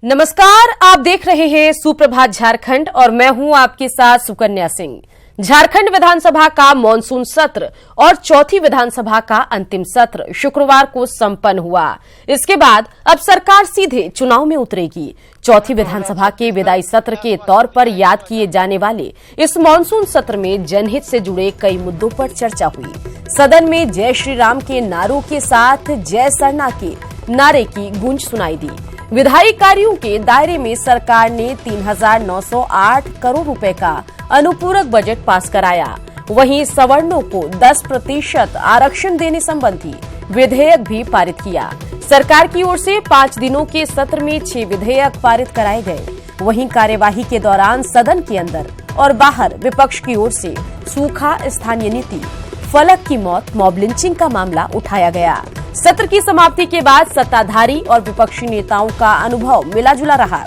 नमस्कार, आप देख रहे हैं सुप्रभात झारखंड और मैं हूं आपके साथ सुकन्या सिंह। झारखंड विधानसभा का मॉनसून सत्र और चौथी विधानसभा का अंतिम सत्र शुक्रवार को संपन्न हुआ। इसके बाद अब सरकार सीधे चुनाव में उतरेगी। चौथी विधानसभा के विदाई सत्र के तौर पर याद किए जाने वाले इस मॉनसून सत्र में जनहित से जुड़े कई मुद्दों पर चर्चा हुई। सदन में जय श्री राम के नारों के साथ जय सरना के नारे की गूंज सुनाई दी। विधायी कार्यों के दायरे में सरकार ने 3,908 करोड़ रुपए का अनुपूरक बजट पास कराया। वहीं सवर्णों को 10% आरक्षण देने संबंधी विधेयक भी पारित किया। सरकार की ओर से 5 दिनों के सत्र में 6 विधेयक पारित कराए गए। वहीं कार्यवाही के दौरान सदन के अंदर और बाहर विपक्ष की ओर से सूखा, स्थानीय नीति, फलक की मौत, मॉब लिंचिंग का मामला उठाया गया। सत्र की समाप्ति के बाद सत्ताधारी और विपक्षी नेताओं का अनुभव मिला जुला रहा।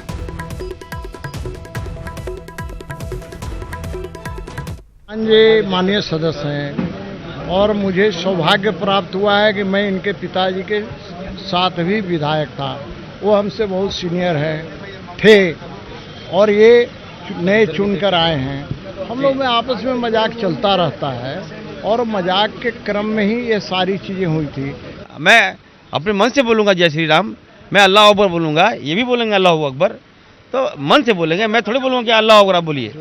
ये माननीय सदस्य हैं और मुझे सौभाग्य प्राप्त हुआ है कि मैं इनके पिताजी के साथ भी विधायक था। वो हमसे बहुत सीनियर थे और ये नए चुनकर आए हैं। हम लोग में आपस में मजाक चलता रहता है और मजाक के क्रम में ही ये सारी चीजें हुई थी। मैं अपने मन से बोलूँगा जय श्री राम, मैं अल्लाह अकबर बोलूँगा, ये भी बोलेंगे अल्लाह अकबर, तो मन से बोलेंगे। मैं थोड़ी बोलूँगा कि अल्लाह अकबर आप बोलिए,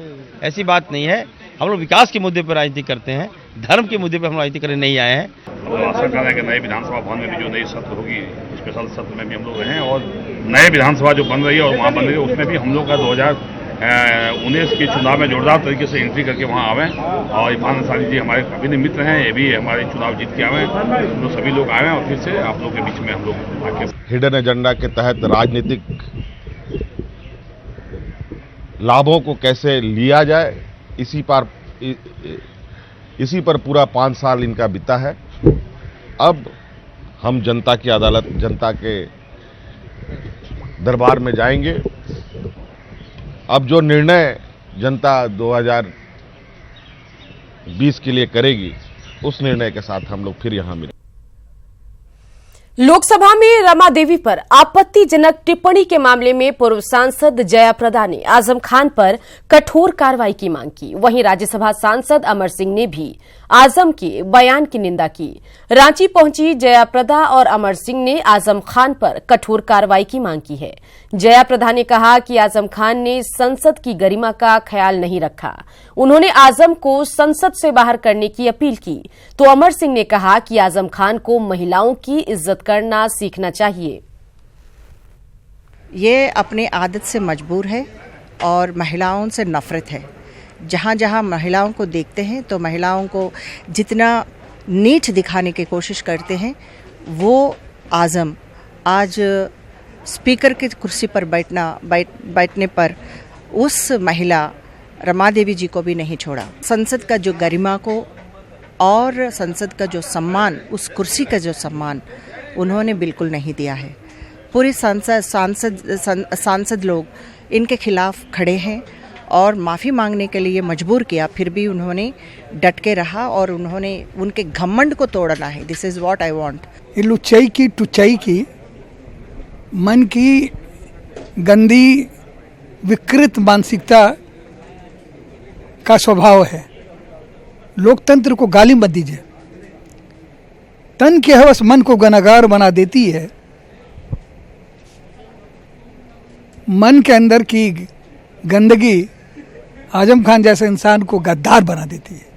ऐसी बात नहीं है। हम लोग विकास के मुद्दे पर राजनीति करते हैं, धर्म के मुद्दे पर हम राजनीति करने नहीं आए हैं। हम लोग आशा कर रहे हैं कि नए विधानसभा भवन में भी जो नई सत्र होगी, स्पेशल सत्र में भी हम लोग रहें और नए विधानसभा जो बन रही है और वहाँ बन रही है उसमें भी हम लोग का 2019 के चुनाव में जोरदार तरीके से एंट्री करके वहाँ आवें। और इरफान अंसारी जी हमारे अभिन्न मित्र हैं, ये भी हमारे चुनाव जीत के आवें। हम लोग सभी लोग आवें और फिर से आप लोग के बीच में हम लोग आके हिडन एजेंडा के तहत राजनीतिक लाभों को कैसे लिया जाए, इसी पर पूरा 5 साल इनका बीता है। अब हम जनता की अदालत, जनता के दरबार में जाएंगे। अब जो निर्णय जनता 2020 के लिए करेगी, उस निर्णय के साथ हम लोग फिर यहां मिलेंगे। लोकसभा में रमा देवी पर आपत्तिजनक टिप्पणी के मामले में पूर्व सांसद जया प्रदा ने आजम खान पर कठोर कार्रवाई की मांग की। वहीं राज्यसभा सांसद अमर सिंह ने भी आजम के बयान की निंदा की। रांची पहुंची जया प्रदा और अमर सिंह ने आजम खान पर कठोर कार्रवाई की मांग की है। जया प्रदा ने कहा कि आजम खान ने संसद की गरिमा का ख्याल नहीं रखा। उन्होंने आजम को संसद से बाहर करने की अपील की, तो अमर सिंह ने कहा कि आजम खान को महिलाओं की इज्जत करना सीखना चाहिए। ये अपनी आदत से मजबूर है और महिलाओं से नफरत है। जहाँ जहाँ महिलाओं को देखते हैं तो महिलाओं को जितना नीच दिखाने की कोशिश करते हैं, वो आजम आज स्पीकर की कुर्सी पर बैठने पर उस महिला रमा देवी जी को भी नहीं छोड़ा। संसद का जो गरिमा को और संसद का जो सम्मान, उस कुर्सी का जो सम्मान उन्होंने बिल्कुल नहीं दिया है। पूरे सांसद लोग इनके खिलाफ खड़े हैं और माफ़ी मांगने के लिए मजबूर किया, फिर भी उन्होंने डट के रहा और उन्होंने उनके घमंड को तोड़ना है। This is what I want. ये लुच्चाई की टुच्चाई की मन की गंदी विकृत मानसिकता का स्वभाव है। लोकतंत्र को गाली मत दीजिए। तन के हवस मन को गुनहगार बना देती है। मन के अंदर की गंदगी आजम खान जैसे इंसान को गद्दार बना देती है।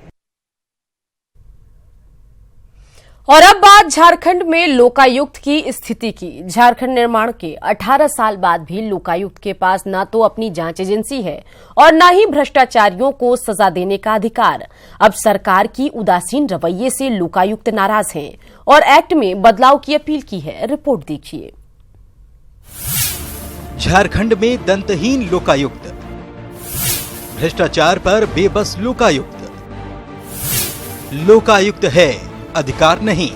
और अब बात झारखंड में लोकायुक्त की स्थिति की। झारखंड निर्माण के 18 साल बाद भी लोकायुक्त के पास न तो अपनी जांच एजेंसी है और न ही भ्रष्टाचारियों को सजा देने का अधिकार। अब सरकार की उदासीन रवैये से लोकायुक्त नाराज हैं और एक्ट में बदलाव की अपील की है। रिपोर्ट देखिए। झारखंड में दंतहीन लोकायुक्त, भ्रष्टाचार पर बेबस लोकायुक्त। लोकायुक्त है, अधिकार नहीं।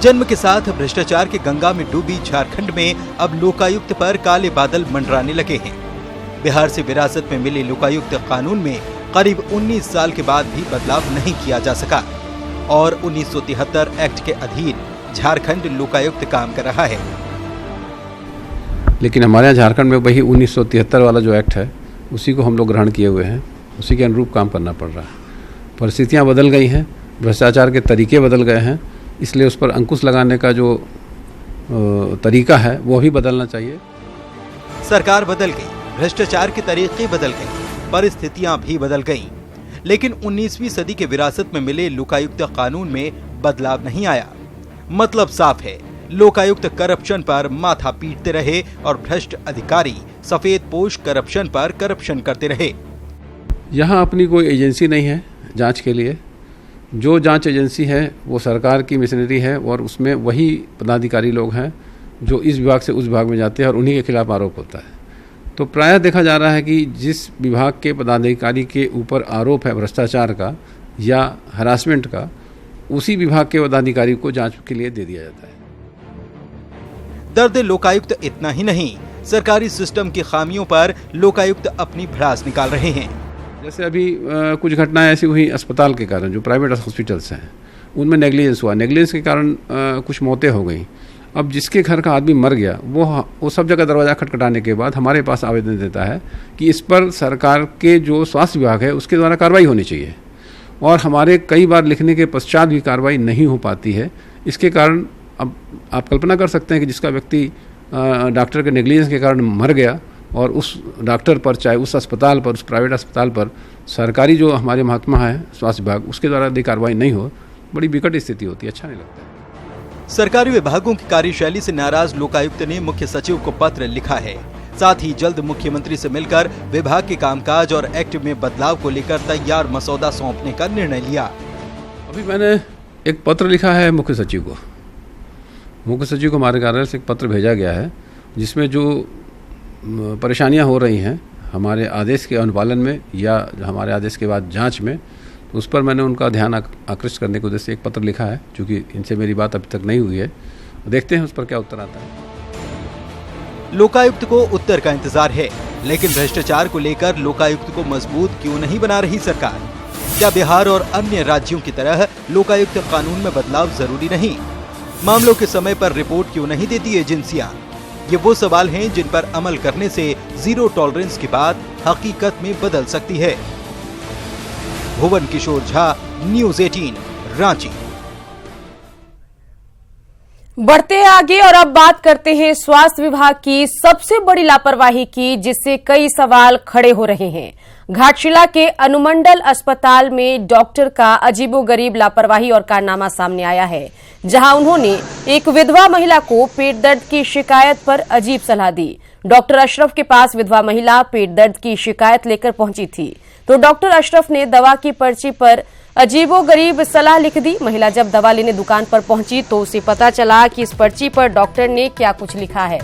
जन्म के साथ भ्रष्टाचार के गंगा में डूबी झारखंड में अब लोकायुक्त पर काले बादल मंडराने लगे हैं। बिहार से विरासत में मिले लोकायुक्त कानून में करीब 19 साल के बाद भी बदलाव नहीं किया जा सका और 1973 एक्ट के अधीन झारखंड लोकायुक्त काम कर रहा है। लेकिन हमारे यहाँ झारखंड में वही 1973 वाला जो एक्ट है उसी को हम लोग ग्रहण किए हुए हैं, उसी के अनुरूप काम करना पड़ रहा है। परिस्थितियाँ बदल गई हैं, भ्रष्टाचार के तरीके बदल गए हैं, इसलिए उस पर अंकुश लगाने का जो तरीका है वो भी बदलना चाहिए। सरकार बदल गई, भ्रष्टाचार के तरीके बदल गए, परिस्थितियां भी बदल गईं, लेकिन 19वीं सदी के विरासत में मिले लोकायुक्त कानून में बदलाव नहीं आया। मतलब साफ है, लोकायुक्त करप्शन पर माथा पीटते रहे और भ्रष्ट अधिकारी सफेद पोश करप्शन पर करप्शन करते रहे। यहाँ अपनी कोई एजेंसी नहीं है जांच के लिए। जो जांच एजेंसी है वो सरकार की मशीनरी है और उसमें वही पदाधिकारी लोग हैं जो इस विभाग से उस विभाग में जाते हैं और उन्हीं के खिलाफ आरोप होता है। तो प्रायः देखा जा रहा है कि जिस विभाग के पदाधिकारी के ऊपर आरोप है भ्रष्टाचार का या हरासमेंट का, उसी विभाग के पदाधिकारी को जांच के लिए दे दिया जाता है। दर्द लोकायुक्त इतना ही नहीं, सरकारी सिस्टम की खामियों पर लोकायुक्त अपनी भड़ास निकाल रहे हैं। जैसे अभी कुछ घटनाएं ऐसी हुई अस्पताल के कारण, जो प्राइवेट हॉस्पिटल्स हैं उनमें नेग्लिजेंस हुआ, नेग्लिजेंस के कारण कुछ मौतें हो गई। अब जिसके घर का आदमी मर गया वो सब जगह दरवाज़ा खटखटाने के बाद हमारे पास आवेदन देता है कि इस पर सरकार के जो स्वास्थ्य विभाग है उसके द्वारा कार्रवाई होनी चाहिए, और हमारे कई बार लिखने के पश्चात भी कार्रवाई नहीं हो पाती है। इसके कारण अब आप कल्पना कर सकते हैं कि जिसका व्यक्ति डॉक्टर के नेग्लिजेंस के कारण मर गया और उस डॉक्टर पर, चाहे उस अस्पताल पर, उस प्राइवेट अस्पताल पर सरकारी जो हमारे महकमा है स्वास्थ्य विभाग, उसके द्वारा यदि कार्रवाई नहीं हो, बड़ी विकट स्थिति होती है, अच्छा नहीं लगता है। सरकारी विभागों की कार्यशैली से नाराज लोकायुक्त ने मुख्य सचिव को पत्र लिखा है। साथ ही जल्द मुख्यमंत्री से मिलकर विभाग के कामकाज और एक्ट में बदलाव को लेकर तैयार मसौदा सौंपने का निर्णय लिया। अभी मैंने एक पत्र लिखा है मुख्य सचिव को। मुख्य सचिव को हमारे कार्यालय से एक पत्र भेजा गया है जिसमें जो परेशानियां हो रही हैं हमारे आदेश के अनुपालन में या हमारे आदेश के बाद जांच में, तो उस पर मैंने उनका ध्यान आकृष्ट करने के उद्देश्य से एक पत्र लिखा है, क्योंकि इनसे मेरी बात अभी तक नहीं हुई है। देखते हैं उस पर क्या उत्तर आता है। लोकायुक्त को उत्तर का इंतजार है, लेकिन भ्रष्टाचार को लेकर लोकायुक्त को मजबूत क्यों नहीं बना रही सरकार? क्या बिहार और अन्य राज्यों की तरह लोकायुक्त कानून में बदलाव जरूरी नहीं? मामलों के समय पर रिपोर्ट क्यों नहीं देती एजेंसियां? ये वो सवाल हैं जिन पर अमल करने से जीरो टॉलरेंस की बात हकीकत में बदल सकती है। भुवन किशोर झा, न्यूज़ 18, रांची। बढ़ते हैं आगे और अब बात करते हैं स्वास्थ्य विभाग की सबसे बड़ी लापरवाही की, जिससे कई सवाल खड़े हो रहे हैं। घाटशिला के अनुमंडल अस्पताल में डॉक्टर का अजीबोगरीब लापरवाही और कारनामा सामने आया है, जहां उन्होंने एक विधवा महिला को पेट दर्द की शिकायत पर अजीब सलाह दी। डॉक्टर अशरफ के पास विधवा महिला पेट दर्द की शिकायत लेकर पहुंची थी, तो डॉक्टर अशरफ ने दवा की पर्ची पर अजीबोगरीब सलाह लिख दी। महिला जब दवा लेने दुकान पर पहुंची तो उसे पता चला कि इस पर्ची पर डॉक्टर ने क्या कुछ लिखा है।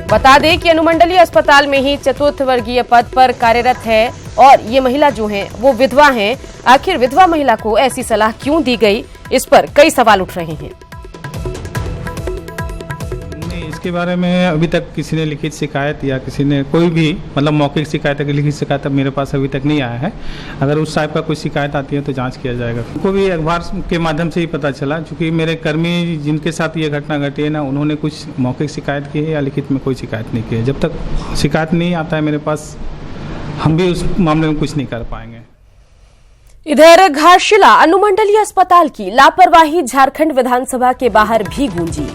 बता दें कि अनुमंडलीय अस्पताल में ही चतुर्थ वर्गीय पद पर कार्यरत है और ये महिला जो है वो विधवा है। आखिर विधवा महिला को ऐसी सलाह क्यों दी गई, इस पर कई सवाल उठ रहे हैं। इसके बारे में अभी तक किसी ने लिखित शिकायत या किसी ने कोई भी मतलब मौखिक शिकायत है कि लिखित शिकायत मेरे पास अभी तक नहीं आया है। अगर उस टाइप का कोई शिकायत आती है तो जांच किया जाएगा। उनको भी अखबार के माध्यम से ही पता चला, क्योंकि मेरे कर्मी जिनके साथ ये घटना घटी है ना, उन्होंने कुछ मौखिक शिकायत की है या लिखित में कोई शिकायत नहीं की है। जब तक शिकायत नहीं आता है मेरे पास, हम भी उस मामले में कुछ नहीं कर पाएंगे। इधर घाटशिला अनुमंडलीय अस्पताल की लापरवाही झारखंड विधानसभा के बाहर भी गूंजी।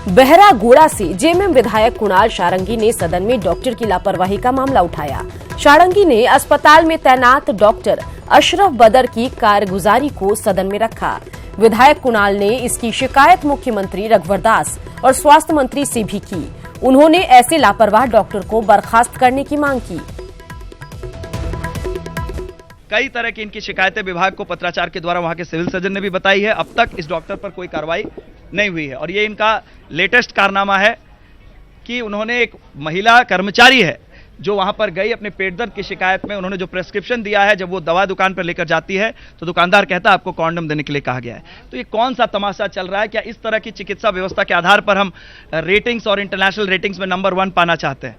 बहरागोड़ा से जेएमएम विधायक कुणाल शारंगी ने सदन में डॉक्टर की लापरवाही का मामला उठाया। शारंगी ने अस्पताल में तैनात डॉक्टर अशरफ बदर की कारगुजारी को सदन में रखा। विधायक कुणाल ने इसकी शिकायत मुख्यमंत्री रघुवर दास और स्वास्थ्य मंत्री से भी की। उन्होंने ऐसे लापरवाह डॉक्टर को बर्खास्त करने की मांग की। कई तरह की इनकी शिकायतें विभाग को पत्राचार के द्वारा वहां के सिविल सर्जन ने भी बताई है। अब तक इस डॉक्टर पर कोई कार्रवाई नहीं हुई है और ये इनका लेटेस्ट कारनामा है कि उन्होंने एक महिला कर्मचारी है जो वहां पर गई अपने पेट दर्द की शिकायत में, उन्होंने जो प्रेस्क्रिप्शन दिया है, जब वो दवा दुकान पर लेकर जाती है तो दुकानदार कहता है आपको कॉन्डम देने के लिए कहा गया है। तो ये कौन सा तमाशा चल रहा है? क्या इस तरह की चिकित्सा व्यवस्था के आधार पर हम रेटिंग्स और इंटरनेशनल रेटिंग्स में नंबर 1 पाना चाहते हैं?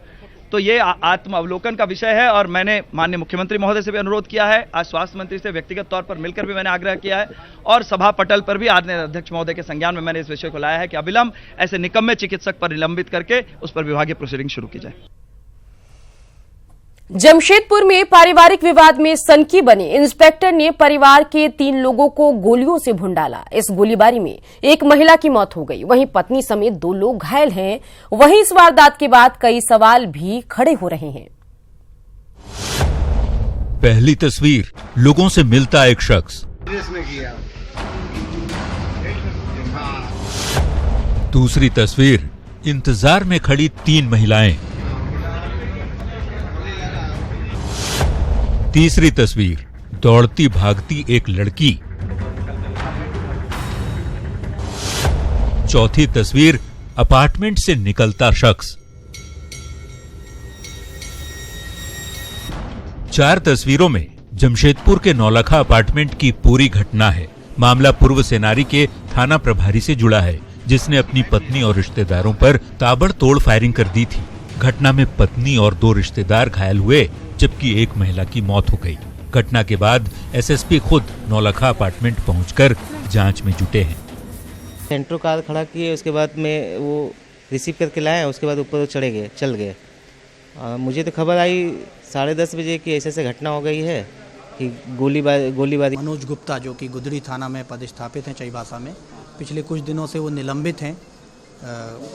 तो ये आत्म अवलोकन का विषय है और मैंने माननीय मुख्यमंत्री महोदय से भी अनुरोध किया है, आज स्वास्थ्य मंत्री से व्यक्तिगत तौर पर मिलकर भी मैंने आग्रह किया है और सभा पटल पर भी आदरणीय अध्यक्ष महोदय के संज्ञान में मैंने इस विषय को लाया है कि अविलंब ऐसे निकम्मे चिकित्सक पर निलंबित करके उस पर विभागीय प्रोसीडिंग शुरू की जाए। जमशेदपुर में पारिवारिक विवाद में सनकी बने इंस्पेक्टर ने परिवार के 3 लोगों को गोलियों से भून डाला। इस गोलीबारी में एक महिला की मौत हो गई, वहीं पत्नी समेत 2 लोग घायल हैं। वहीं इस वारदात के बाद कई सवाल भी खड़े हो रहे हैं। पहली तस्वीर, लोगों से मिलता एक शख्स। दूसरी तस्वीर, इंतजार में खड़ी 3 महिलाएं। तीसरी तस्वीर, दौड़ती भागती एक लड़की। चौथी तस्वीर, अपार्टमेंट से निकलता शख्स। 4 तस्वीरों में जमशेदपुर के नौलखा अपार्टमेंट की पूरी घटना है। मामला पूर्व सेनारी के थाना प्रभारी से जुड़ा है, जिसने अपनी पत्नी और रिश्तेदारों पर ताबड़तोड़ फायरिंग कर दी थी। घटना में पत्नी और 2 रिश्तेदार घायल हुए, जबकि एक महिला की मौत हो गई। घटना के बाद एसएसपी खुद नौलखा अपार्टमेंट पहुंचकर जांच में जुटे हैं। सेंट्रो कार खड़ा किए, उसके बाद में वो रिसीव करके लाए, उसके बाद ऊपर चल गए। मुझे तो खबर आई 10:30 बजे कि ऐसे घटना हो गई है कि गोलीबारी। मनोज गुप्ता जो कि गुदड़ी थाना में पदस्थापित हैं चाईबासा में, पिछले कुछ दिनों से वो निलंबित हैं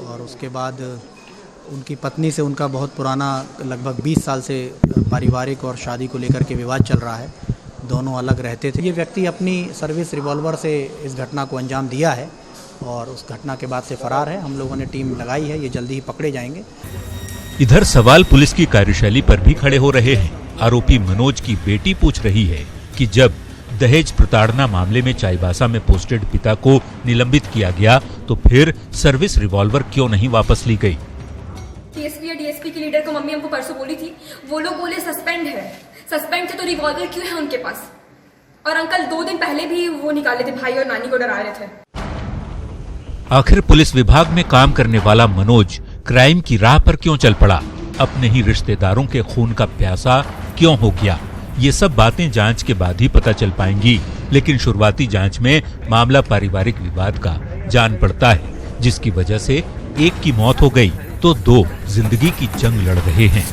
और उसके बाद उनकी पत्नी से उनका बहुत पुराना लगभग 20 साल से पारिवारिक और शादी को लेकर के विवाद चल रहा है। दोनों अलग रहते थे। ये व्यक्ति अपनी सर्विस रिवॉल्वर से इस घटना को अंजाम दिया है और उस घटना के बाद से फरार है। हम लोगों ने टीम लगाई है, ये जल्दी ही पकड़े जाएंगे। इधर सवाल पुलिस की कार्यशैली पर भी खड़े हो रहे हैं। आरोपी मनोज की बेटी पूछ रही है कि जब दहेज प्रताड़ना मामले में चाईबासा में पोस्टेड पिता को निलंबित किया गया तो फिर सर्विस रिवॉल्वर क्यों नहीं वापस ली गई। टीएसपी या डीएसपी की लीडर को मम्मी हमको परसों बोली थी, वो लोग बोले सस्पेंड है। सस्पेंड थे तो रिवॉल्वर क्यों है उनके पास? और अंकल 2 दिन पहले भी वो निकाले थे, भाई और नानी को डरा रहे थे। आखिर पुलिस विभाग में काम करने वाला मनोज क्राइम की राह पर क्यों चल पड़ा? अपने ही रिश्तेदारों के खून का प्यासा क्यों हो गया? ये सब बातें जांच के बाद ही पता चल पाएंगी। लेकिन शुरुआती जांच में मामला पारिवारिक विवाद का जान पड़ता है, जिसकी वजह से एक की मौत हो गई तो 2 जिंदगी की जंग लड़ रहे हैं।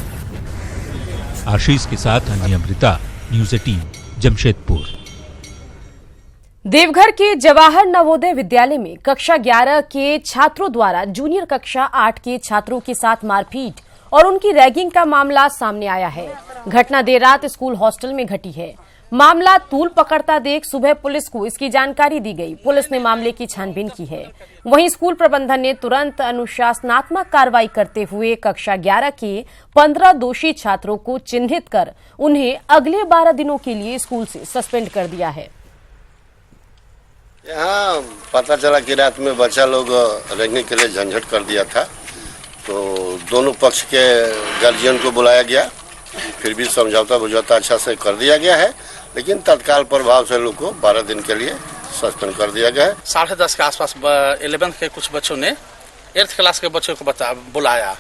आशीष के साथ अन्य अमृता, न्यूज़ 18 जमशेदपुर। देवघर के जवाहर नवोदय विद्यालय में कक्षा 11 के छात्रों द्वारा जूनियर कक्षा 8 के छात्रों के साथ मारपीट और उनकी रैगिंग का मामला सामने आया है। घटना देर रात स्कूल हॉस्टल में घटी है। मामला तूल पकड़ता देख सुबह पुलिस को इसकी जानकारी दी गई। पुलिस ने मामले की छानबीन की है। वहीं स्कूल प्रबंधन ने तुरंत अनुशासनात्मक कार्रवाई करते हुए कक्षा 11 के 15 दोषी छात्रों को चिन्हित कर उन्हें अगले 12 दिनों के लिए स्कूल से सस्पेंड कर दिया है। यहाँ पता चला कि रात में बच्चा लोग रैगिंग के लिए झंझट कर दिया था, तो दोनों पक्ष के गार्जियन को बुलाया गया, फिर भी समझौता बुझौता अच्छा से कर दिया गया है, लेकिन तत्काल प्रभाव से लोग को 12 दिन के लिए सस्पेंड कर दिया गया है। 10:30 के आसपास 11th के कुछ बच्चों ने 8th क्लास के बच्चों को बुलाया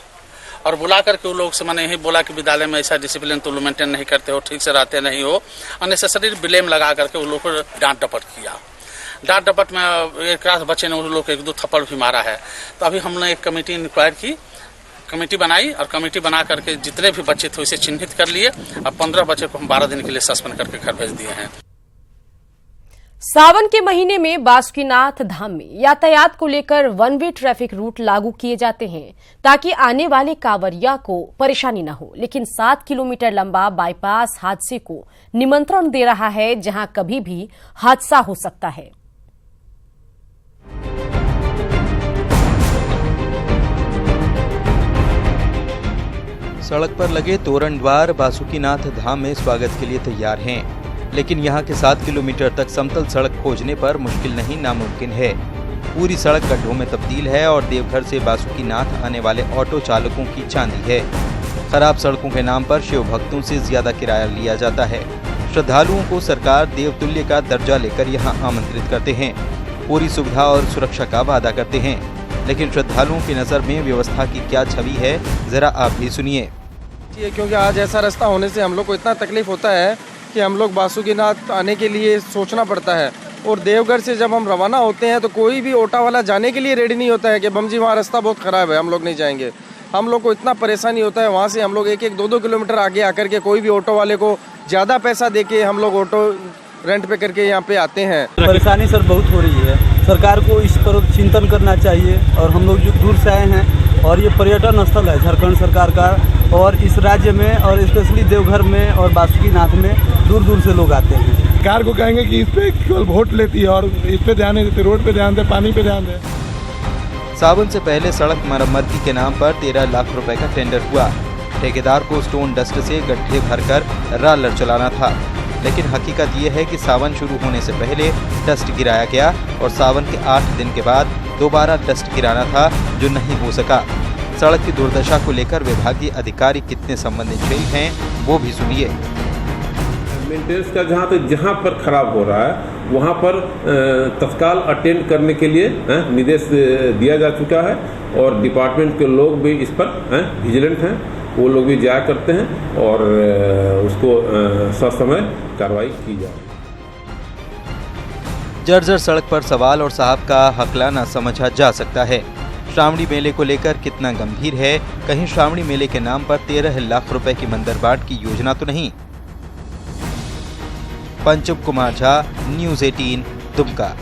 और बुला करके उन लोग से मैंने यही बोला कि विद्यालय में ऐसा डिसिप्लिन तो मेंटेन नहीं करते हो, ठीक से रहते नहीं हो, अननेसेसरी ब्लेम लगा करके उन लोग को डांट डपट किया। डांट डपट में एक क्लास बच्चे ने उन लोग को 1-2 थप्पड़ भी मारा है। तो अभी हमने एक कमेटी इंक्वायर की, कमेटी बनाई और कमेटी बना करके जितने भी बच्चे थे उसे चिन्हित कर लिए और 15 बच्चे को हम 12 दिन के लिए सस्पेंड करके घर भेज दिए हैं। सावन के महीने में बासुकीनाथ धाम में यातायात को लेकर 1 वे ट्रैफिक रूट लागू किए जाते हैं ताकि आने वाले कांवरिया को परेशानी न हो। लेकिन 7 किलोमीटर लंबा बाईपास हादसे को निमंत्रण दे रहा है, जहां कभी भी हादसा हो सकता है। सड़क पर लगे तोरण द्वार बासुकीनाथ धाम में स्वागत के लिए तैयार हैं, लेकिन यहाँ के 7 किलोमीटर तक समतल सड़क खोजने पर मुश्किल नहीं नामुमकिन है। पूरी सड़क गड्ढों में तब्दील है और देवघर से बासुकीनाथ आने वाले ऑटो चालकों की चांदी है। खराब सड़कों के नाम पर शिव भक्तों से ज्यादा किराया लिया जाता है। श्रद्धालुओं को सरकार देवतुल्य का दर्जा लेकर यहाँ आमंत्रित करते हैं, पूरी सुविधा और सुरक्षा का वादा करते हैं, लेकिन श्रद्धालुओं की नजर में व्यवस्था की क्या छवि है, जरा आप भी सुनिए। क्योंकि आज ऐसा रास्ता होने से हम लोग को इतना तकलीफ होता है कि हम लोग बासुकीनाथ आने के लिए सोचना पड़ता है। और देवघर से जब हम रवाना होते हैं तो कोई भी ऑटो वाला जाने के लिए रेडी नहीं होता है कि बम जी वहाँ रास्ता बहुत ख़राब है, हम लोग नहीं जाएंगे। हम लोग को इतना परेशानी होता है, वहाँ से हम लोग 1-2 किलोमीटर आगे आकर के कोई भी ऑटो वाले को ज़्यादा पैसा दे के हम लोग ऑटो रेंट पे करके यहाँ पे आते हैं। परेशानी सर बहुत हो रही है, सरकार को इस पर चिंतन करना चाहिए। और हम लोग जो दूर से आए हैं और ये पर्यटन स्थल है झारखंड सरकार का, और इस राज्य में और स्पेशली देवघर में और बासुकीनाथ में दूर दूर से लोग आते हैं। सरकार को कहेंगे कि इस पे केवल वोट लेती है और इस पे ध्यान नहीं देती, रोड पे ध्यान दे, पानी पे ध्यान दे। सावन से पहले सड़क मरम्मत के नाम पर 13 लाख रुपए का टेंडर हुआ। ठेकेदार को स्टोन डस्ट से गड्ढे भरकर रालर चलाना था, लेकिन हकीकत ये है कि सावन शुरू होने से पहले डस्ट गिराया गया और सावन के 8 दिन के बाद दोबारा डस्ट गिराना था, जो नहीं हो सका। सड़क की दुर्दशा को लेकर विभागीय अधिकारी कितने संवेदनशील हैं, वो भी सुनिए। मेंटेनेंस का जहाँ पर खराब हो रहा है वहाँ पर तत्काल अटेंड करने के लिए निर्देश दिया जा चुका है और डिपार्टमेंट के लोग भी इस पर विजिलेंट हैं, वो लोग भी जाया करते हैं और उसको ससमय कार्रवाई की जाए। जर्जर सड़क पर सवाल और साहब का हकलाना समझा जा सकता है। श्रावणी मेले को लेकर कितना गंभीर है, कहीं श्रावणी मेले के नाम पर 13 लाख रुपए की मंदरबाट की योजना तो नहीं। पंचम कुमार झा, न्यूज़ 18, दुमका।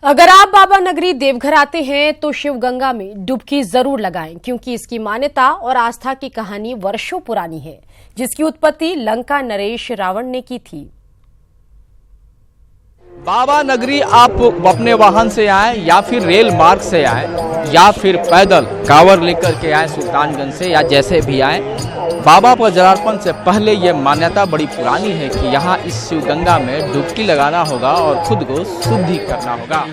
अगर आप बाबा नगरी देवघर आते हैं तो शिवगंगा में डुबकी जरूर लगाएं, क्योंकि इसकी मान्यता और आस्था की कहानी वर्षों पुरानी है, जिसकी उत्पत्ति लंका नरेश रावण ने की थी। बाबा नगरी आप अपने वाहन से आए या फिर रेल मार्ग से आए या फिर पैदल कांवर लेकर के आए सुल्तानगंज से, या जैसे भी आए, बाबा पर जलार्पण से पहले ये मान्यता बड़ी पुरानी है कि यहाँ इस शिवगंगा में डुबकी लगाना होगा और खुद को शुद्धि करना होगा।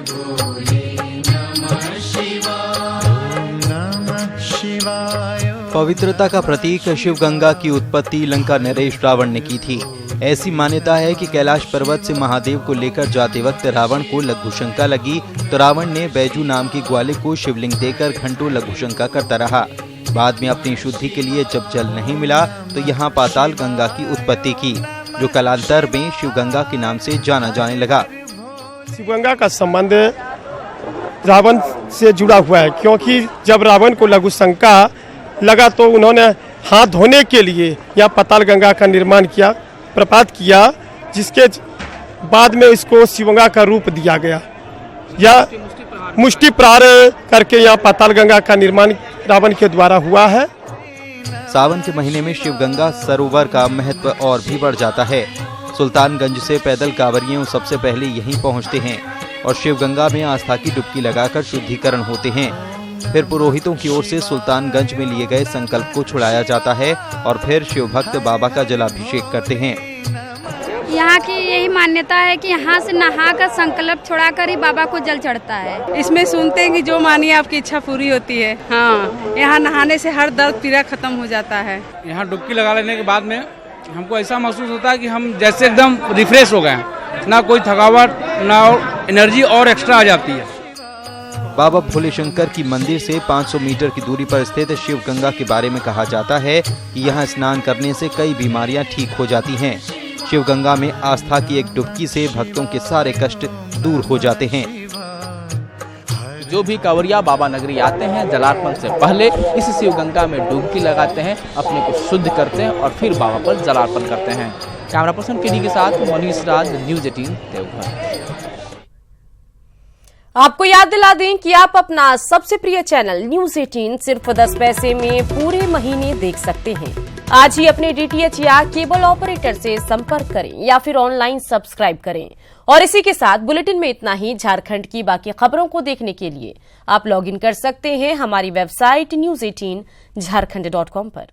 पवित्रता का प्रतीक शिवगंगा की उत्पत्ति लंका नरेश रावण ने की थी। ऐसी मान्यता है कि कैलाश पर्वत से महादेव को लेकर जाते वक्त रावण को लघुशंका लगी तो रावण ने बैजू नाम की ग्वाले को शिवलिंग देकर घंटों लघुशंका करता रहा। बाद में अपनी शुद्धि के लिए जब जल नहीं मिला तो यहाँ पाताल गंगा की उत्पत्ति की, जो कालांतर में शिवगंगा के नाम से जाना जाने लगा। शिवगंगा का संबंध रावण से जुड़ा हुआ है, क्योंकि जब रावण को लघुशंका लगा तो उन्होंने हाथ धोने के लिए यहाँ पाताल गंगा का निर्माण किया, प्रपात किया, जिसके बाद में इसको शिवगंगा का रूप दिया गया। या मुष्टि प्रहार करके यहाँ पाताल गंगा का निर्माण रावण के द्वारा हुआ है। सावन के महीने में शिवगंगा सरोवर का महत्व और भी बढ़ जाता है। सुल्तानगंज से पैदल कांवरियों सबसे पहले यहीं पहुंचते हैं और शिवगंगा में आस्था की डुबकी लगाकर शुद्धिकरण होते हैं। फिर पुरोहितों की ओर से सुल्तानगंज में लिए गए संकल्प को छुड़ाया जाता है और फिर शिव भक्त बाबा का जलाभिषेक करते हैं। यहाँ की यही मान्यता है कि यहाँ से नहा कर संकल्प छोड़ाकर ही बाबा को जल चढ़ता है। इसमें सुनते हैं कि जो मानिए आपकी इच्छा पूरी होती है। हाँ, यहाँ नहाने से हर दर्द पीड़ा खत्म हो जाता है। यहाँ डुबकी लगा लेने के बाद में हमको ऐसा महसूस होता है कि हम जैसे एकदम रिफ्रेश हो गए, ना कोई थकावट ना एनर्जी और एक्स्ट्रा आ जाती है। बाबा भोले शंकर की मंदिर से 500 मीटर की दूरी पर स्थित शिव गंगा के बारे में कहा जाता है कि यहाँ स्नान करने से कई बीमारियां ठीक हो जाती हैं। शिव गंगा में आस्था की एक डुबकी से भक्तों के सारे कष्ट दूर हो जाते हैं। जो भी कांवरिया बाबा नगरी आते हैं, जलार्पण से पहले इस शिव गंगा में डुबकी लगाते हैं, अपने को शुद्ध करते हैं और फिर बाबा पर जलार्पण करते हैं। कैमरा पर्सन केडी के साथ मनीष राज, न्यूज़ 18 देवघर। आपको याद दिला दें कि आप अपना सबसे प्रिय चैनल न्यूज़ 18 सिर्फ 10 पैसे में पूरे महीने देख सकते हैं। आज ही अपने DTH या केबल ऑपरेटर से संपर्क करें या फिर ऑनलाइन सब्सक्राइब करें। और इसी के साथ बुलेटिन में इतना ही। झारखंड की बाकी खबरों को देखने के लिए आप लॉगिन कर सकते हैं हमारी वेबसाइट news18jharkhand.com पर।